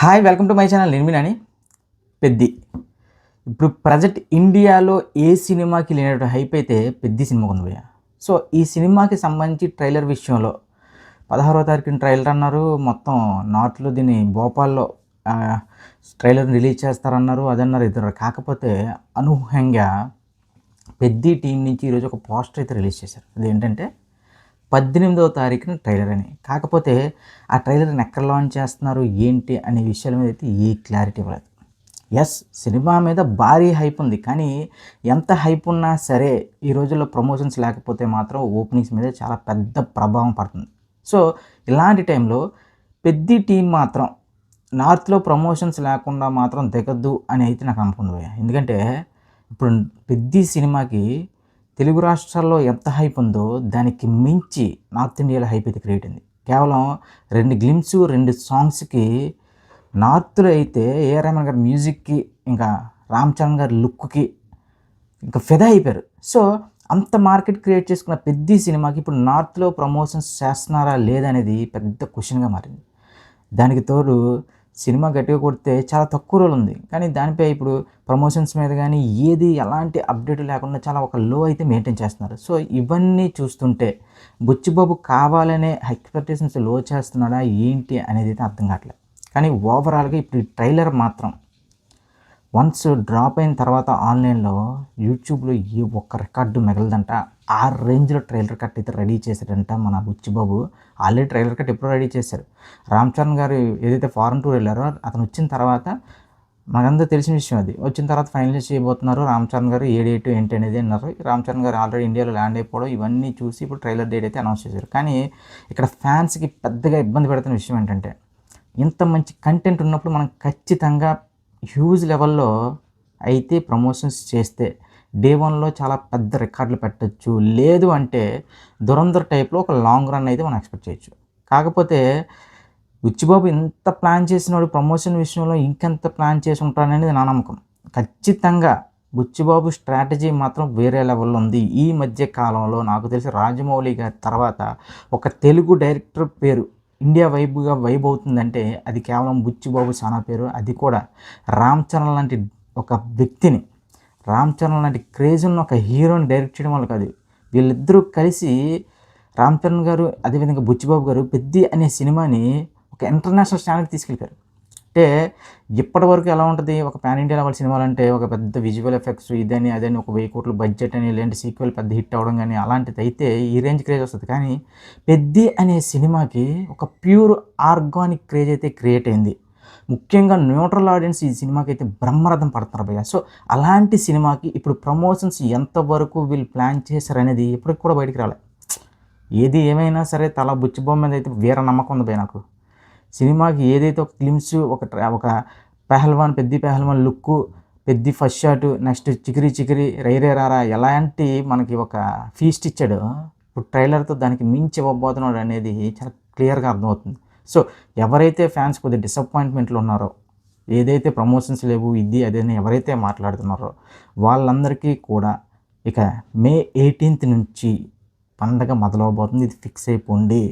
Hi welcome to my channel నిర్మినాని పెద్ది. ఇప్పుడు present ఇండియాలో ఏ సినిమాకి లేనటువంటి హైప్ అయితే పెద్ది సినిమాకు ఉంది భయ్య. సో ఈ సినిమాకి సంబంధించి ట్రైలర్ విషయంలో 16వ తారీఖున ట్రైలర్ అన్నారు. మొత్తం నార్త్లో దీన్ని భోపాల్లో ట్రైలర్ని రిలీజ్ చేస్తారన్నారు, అదన్నారు ఇద్దరు. కాకపోతే అనూహ్యంగా పెద్ది టీం నుంచి ఈరోజు ఒక పోస్టర్ అయితే రిలీజ్ చేశారు. అదేంటంటే 18వ తారీఖున ట్రైలర్ అని. కాకపోతే ఆ ట్రైలర్ని ఎక్కడ లాంచ్ చేస్తున్నారు ఏంటి అనే విషయాల మీద అయితే ఏ క్లారిటీ ఇవ్వలేదు. ఎస్, సినిమా మీద భారీ హైప్ ఉంది, కానీ ఎంత హైప్ ఉన్నా సరే ఈ రోజుల్లో ప్రమోషన్స్ లేకపోతే మాత్రం ఓపెనింగ్స్ మీద చాలా పెద్ద ప్రభావం పడుతుంది. సో ఇలాంటి టైంలో పెద్ది టీం మాత్రం నార్త్లో ప్రమోషన్స్ లేకుండా మాత్రం దిగద్దు అని అయితే నాకు అనుకుంది. ఎందుకంటే ఇప్పుడు పెద్ది సినిమాకి తెలుగు రాష్ట్రాల్లో ఎంత హైప్ ఉందో దానికి మించి నార్త్ ఇండియాలో హైప్ అయితే క్రియేట్ అయింది. కేవలం 2 గ్లిమ్స్ 2 సాంగ్స్కి నార్త్లో అయితే ఏఆర్ రెహమాన్ గారి మ్యూజిక్కి ఇంకా రామ్ చరణ్ గారి లుక్కి ఇంకా ఫిదా అయిపోయారు. సో అంత మార్కెట్ క్రియేట్ చేసుకున్న పెద్ద సినిమాకి ఇప్పుడు నార్త్లో ప్రమోషన్స్ చేస్తున్నారా లేదా అనేది పెద్ద క్వశ్చన్గా మారింది. దానికి తోడు సినిమా గట్టిగా కొడితే చాలా తక్కువ రోజులు ఉంది, కానీ దానిపై ఇప్పుడు ప్రమోషన్స్ మీద కానీ ఏది ఎలాంటి అప్డేట్ లేకుండా చాలా ఒక లో అయితే మెయింటైన్ చేస్తున్నారు. సో ఇవన్నీ చూస్తుంటే బుచ్చిబాబు కావాలనే ఎక్స్పెక్టేషన్స్ లో చేస్తున్నాడా ఏంటి అనేది అయితే అర్థం కావట్లేదు. కానీ ఓవరాల్గా ఇప్పుడు ఈ ట్రైలర్ మాత్రం వన్స్ డ్రాప్ అయిన తర్వాత ఆన్లైన్లో యూట్యూబ్లో ఏ ఒక్క రికార్డు మిగలదంట. ఆ రేంజ్లో ట్రైలర్ కట్ అయితే రెడీ చేశాడంట మన బుచ్చిబాబు. ఆల్రెడీ ట్రైలర్ కట్ ఎప్పుడు రెడీ చేశారు. రామ్ చరణ్ గారు ఏదైతే ఫారెన్ టూర్ వెళ్ళారో అతను వచ్చిన తర్వాత మనకంతా తెలిసిన విషయం, అది వచ్చిన తర్వాత ఫైనలైజ్ చేయబోతున్నారు. రామ్ చరణ్ గారు ఏ డేట్ ఏంటి అనేది అన్నారు. రామ్ చరణ్ గారు ఆల్రెడీ ఇండియాలో ల్యాండ్ అయిపోవడం ఇవన్నీ చూసి ఇప్పుడు ట్రైలర్ డేట్ అయితే అనౌన్స్ చేశారు. కానీ ఇక్కడ ఫ్యాన్స్కి పెద్దగా ఇబ్బంది పెడుతున్న విషయం ఏంటంటే, ఇంత మంచి కంటెంట్ ఉన్నప్పుడు మనం ఖచ్చితంగా హ్యూజ్ లెవెల్లో అయితే ప్రమోషన్స్ చేస్తే డే 1లో చాలా పెద్ద రికార్డులు పెట్టచ్చు. లేదు అంటే దురంధర్ టైప్లో ఒక లాంగ్ రన్ అయితే మనం ఎక్స్పెక్ట్ చేయొచ్చు. కాకపోతే బుచ్చిబాబు ఇంత ప్లాన్ చేసినాడు ప్రమోషన్ విషయంలో, ఇంకెంత ప్లాన్ చేసి ఉంటాడనేది నా నమ్మకం. ఖచ్చితంగా బుచ్చిబాబు స్ట్రాటజీ మాత్రం వేరే లెవెల్లో ఉంది. ఈ మధ్య కాలంలో నాకు తెలిసి రాజమౌళి గారి తర్వాత ఒక తెలుగు డైరెక్టర్ పేరు ఇండియా వైబ్ అవుతుందంటే అది కేవలం బుచ్చిబాబు సానా పేరు. అది కూడా రామ్ చరణ్ లాంటి ఒక వ్యక్తిని, రామ్ చరణ్ లాంటి క్రేజ్ ఉన్న ఒక హీరోని డైరెక్ట్ చేయడం వల్ల కాదు, వీళ్ళిద్దరూ కలిసి రామ్ చరణ్ గారు అదేవిధంగా బుచ్చిబాబు గారు పెద్ది అనే సినిమాని ఒక ఇంటర్నేషనల్ స్టాండర్డ్ తీసుకెళ్ళిపోయారు. అంటే ఇప్పటి వరకు ఎలా ఉంటుంది, ఒక పాన్ ఇండియా లెవెల్ సినిమాలు అంటే ఒక పెద్ద విజువల్ ఎఫెక్ట్స్ ఇదని అదని ఒక 1000 కోట్ల బడ్జెట్ అని ఇలాంటి సీక్వెల్ పెద్ద హిట్ అవ్వడం కానీ అలాంటిది అయితే ఈ రేంజ్ క్రేజ్ వస్తుంది. కానీ పెద్ది అనే సినిమాకి ఒక ప్యూర్ ఆర్గానిక్ క్రేజ్ అయితే క్రియేట్ అయింది. ముఖ్యంగా న్యూట్రల్ ఆడియన్స్ ఈ సినిమాకి అయితే బ్రహ్మరథం పడుతున్నారు భయ్య. సో అలాంటి సినిమాకి ఇప్పుడు ప్రమోషన్స్ ఎంతవరకు వీళ్ళు ప్లాన్ చేశారనేది ఇప్పటికి కూడా బయటికి రాలేదు. ఏది ఏమైనా సరే తల బుచ్చిబొమ్మ మీద అయితే వేరే నమ్మకం ఉంది భయ్య నాకు. సినిమాకి ఏదైతే ఒక గ్లిమ్స్ ఒక పెద్ది పెహల్వాన్ look, Peddi first shot, next Chikiri Chikiri రైరే రారా ఎలాంటి మనకి ఒక ఫీస్ట్ ఇచ్చాడో ఇప్పుడు ట్రైలర్తో దానికి మించి ఇవ్వబోతున్నాడు అనేది చాలా క్లియర్గా అర్థమవుతుంది. సో ఎవరైతే ఫ్యాన్స్ కొద్దిగా డిసప్పాయింట్మెంట్లో ఉన్నారో, ఏదైతే ప్రమోషన్స్ లేవు ఇది అదేని ఎవరైతే మాట్లాడుతున్నారో వాళ్ళందరికీ కూడా ఇక మే 18th నుంచి పండగ మొదలవబోతుంది. ఇది ఫిక్స్ అయిపోండి.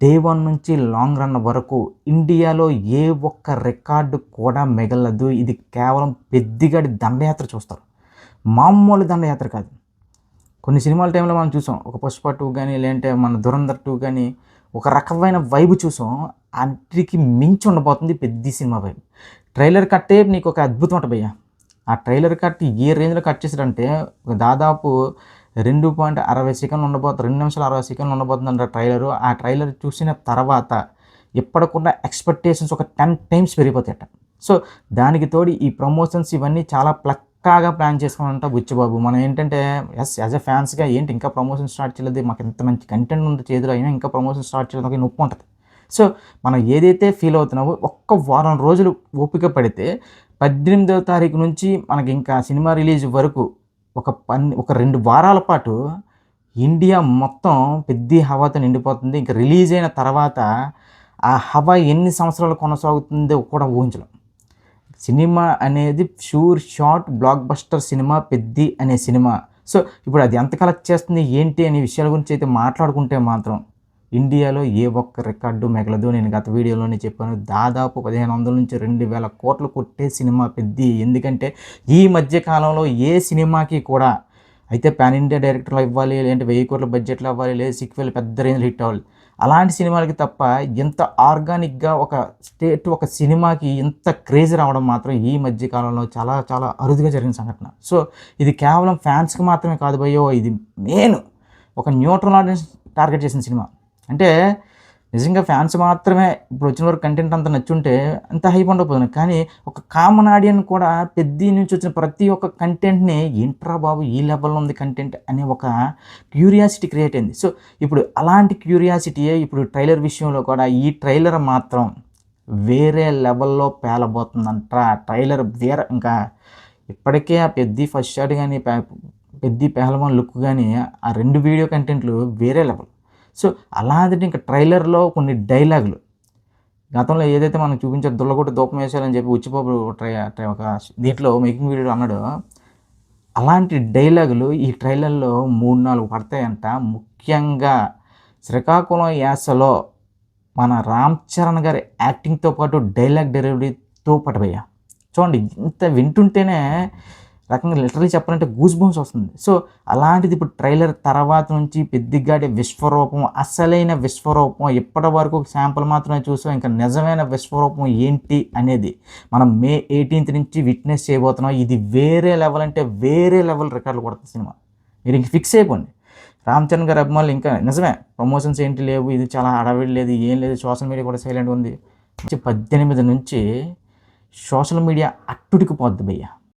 డే 1 నుంచి లాంగ్ రన్ వరకు ఇండియాలో ఏ ఒక్క రికార్డు కూడా మిగలదు. ఇది కేవలం పెద్దిగాడి దండయాత్ర చూస్తారు, మామూలు దండయాత్ర కాదు. కొన్ని సినిమాల టైంలో మనం చూసాం, ఒక పుష్ప 2 కానీ లేదంటే మన దురంధర్ 2 కానీ ఒక రకమైన వైబ్ చూసాం. అన్నిటికి మించి ఉండబోతుంది పెద్ద సినిమా వైబ్. ట్రైలర్ కట్టే నీకు ఒక అద్భుతం ఉంటుంది భయ్య. ఆ ట్రైలర్ కట్ ఏ రేంజ్లో కట్ చేశారంటే దాదాపు 2.60 సెకండ్లు ఉండబోతుంది, 2 నిమిషాల 60 సెకండ్లు ఉండబోతుందంట ట్రైలరు. ఆ ట్రైలర్ చూసిన తర్వాత ఇప్పటికున్న ఎక్స్పెక్టేషన్స్ ఒక 10 టైమ్స్ పెరిగిపోతాయట. సో దానికి తోడు ఈ ప్రమోషన్స్ ఇవన్నీ చాలా పక్కాగా ప్లాన్ చేసుకోవాలంట బుచ్చిబాబు. మనం ఏంటంటే యాజ్ ఎ ఫ్యాన్స్గా ఏంటి ఇంకా ప్రమోషన్ స్టార్ట్ చేయలేదు, మాకు ఇంత మంచి కంటెంట్ ఉంది చేతిలో అయినా ఇంకా ప్రమోషన్ స్టార్ట్ చేయలేదు, ఒక నొప్పి ఉంటుంది. సో మనం ఏదైతే ఫీల్ అవుతున్నామో ఒక్క వారం రోజులు ఓపిక పడితే 18వ తారీఖు నుంచి మనకి ఇంకా సినిమా రిలీజ్ వరకు ఒక 2 వారాల పాటు ఇండియా మొత్తం పెద్ద హవాతో నిండిపోతుంది. ఇంకా రిలీజ్ అయిన తర్వాత ఆ హవా ఎన్ని సంవత్సరాలు కొనసాగుతుందో కూడా ఊహించలేం. సినిమా అనేది sure short block buster cinema Peddi అనే సినిమా. సో ఇప్పుడు అది ఎంత కలెక్ట్ చేస్తుంది ఏంటి అనే విషయాల గురించి అయితే మాట్లాడుకుంటే మాత్రం ఇండియాలో ఏ ఒక్క రికార్డు మిగలదు. నేను గత వీడియోలోనే చెప్పాను. దాదాపు 1500 నుంచి 2000 కోట్లు కొట్టే సినిమా పెద్ది. ఎందుకంటే ఈ మధ్య కాలంలో ఏ సినిమాకి కూడా అయితే పాన్ ఇండియా డైరెక్టర్లు ఇవ్వాలి, లేదంటే 1000 కోట్ల బడ్జెట్లు అవ్వాలి, లేదా సీక్వెల్ పెద్ద రేంజ్లో హిట్ అవ్వాలి, అలాంటి సినిమాలకి తప్ప ఇంత ఆర్గానిక్గా ఒక సినిమాకి ఇంత క్రేజ్ రావడం మాత్రం ఈ మధ్య కాలంలో చాలా చాలా అరుదుగా జరిగిన సంఘటన. సో ఇది కేవలం ఫ్యాన్స్కి మాత్రమే కాదు భయ్యో, ఇది మెయిన్ ఒక న్యూట్రల్ ఆడియన్స్ టార్గెట్ చేసిన సినిమా. అంటే నిజంగా ఫ్యాన్స్ మాత్రమే ఇప్పుడు వచ్చిన వరకు కంటెంట్ అంతా నచ్చుంటే అంత హైప్ ఉండకపోతుంది. కానీ ఒక కామన్ ఆడియన్ కూడా పెద్ద నుంచి వచ్చిన ప్రతి ఒక్క కంటెంట్ని ఏంట్రా బాబు ఈ లెవెల్లో ఉంది కంటెంట్ అనే ఒక క్యూరియాసిటీ క్రియేట్ అయింది. సో ఇప్పుడు అలాంటి క్యూరియాసిటీయే ఇప్పుడు ట్రైలర్ విషయంలో కూడా ఈ ట్రైలర్ మాత్రం వేరే లెవెల్లో పేలబోతుందంట. ట్రైలర్ వేరే ఇంకా ఇప్పటికే ఆ పెద్ద ఫస్ట్ షాట్ కానీ పెద్ద పెహల్వాన్ లుక్ కానీ ఆ 2 వీడియో కంటెంట్లు వేరే లెవెల్. సో అలాంటి ఇంకా ట్రైలర్లో కొన్ని డైలాగులు గతంలో ఏదైతే మనం చూపించారు దుల్లగొట్టు దూపం వేసాలని చెప్పి ఉచ్చిబాబు ఒక దీంట్లో మేకింగ్ వీడియోలో అన్నాడు, అలాంటి డైలాగులు ఈ ట్రైలర్లో 3-4 పడతాయంట. ముఖ్యంగా శ్రీకాకుళం యాసలో మన రామ్ చరణ్ గారి యాక్టింగ్తో పాటు డైలాగ్ డెలివరీతో పట్టబోయా. చూడండి ఇంత వింటుంటేనే రకంగా లిటరలీ చెప్పాలంటే గూస్ బంప్స్ వస్తుంది. సో అలాంటిది ఇప్పుడు ట్రైలర్ తర్వాత నుంచి పెద్దిగాడి విశ్వరూపం, అసలైన విశ్వరూపం, ఇప్పటి వరకు శాంపుల్ మాత్రమే చూసాం. ఇంకా నిజమైన విశ్వరూపం ఏంటి అనేది మనం May 18th నుంచి విట్నెస్ చేయబోతున్నాం. ఇది వేరే లెవెల్ అంటే వేరే లెవెల్ రికార్డులు కొడుతుంది సినిమా. మీరు ఇంక ఫిక్స్ అయిపోండి. రామ్ చరణ్ గారి అభిమానులు ఇంకా నిజమే ప్రమోషన్స్ ఏంటి లేవు, ఇది చాలా హడావిడి లేదు, ఏం లేదు, సోషల్ మీడియా కూడా సైలెంట్గా ఉంది. 18 నుంచి సోషల్ మీడియా అట్టుడికి పోద్ది భయ్య.